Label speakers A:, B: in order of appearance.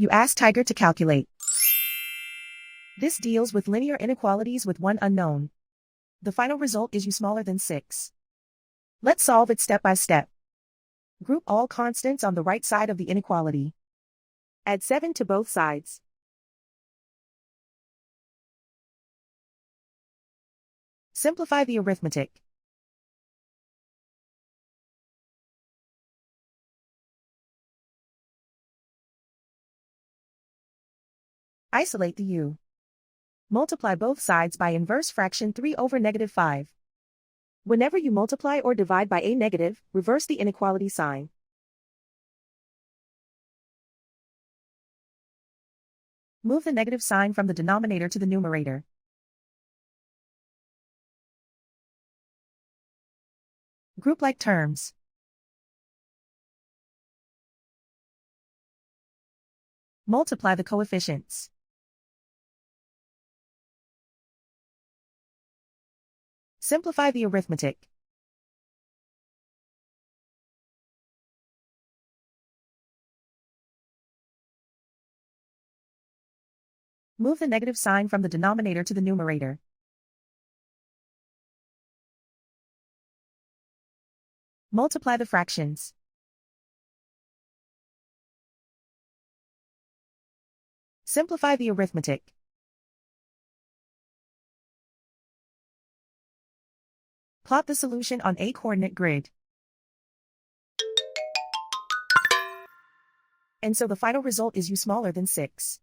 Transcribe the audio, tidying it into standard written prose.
A: You ask Tiger to calculate. This deals with linear inequalities with one unknown. The final result is u smaller than 6. Let's solve it step by step. Group all constants on the right side of the inequality. Add 7 to both sides. Simplify the arithmetic. Isolate the u. Multiply both sides by inverse fraction 3 over -5. Whenever you multiply or divide by a negative, reverse the inequality sign. Move the negative sign from the denominator to the numerator. Group like terms. Multiply the coefficients. Simplify the arithmetic. Move the negative sign from the denominator to the numerator. Multiply the fractions. Simplify the arithmetic. Plot the solution on a coordinate grid. And so the final result is u smaller than 6.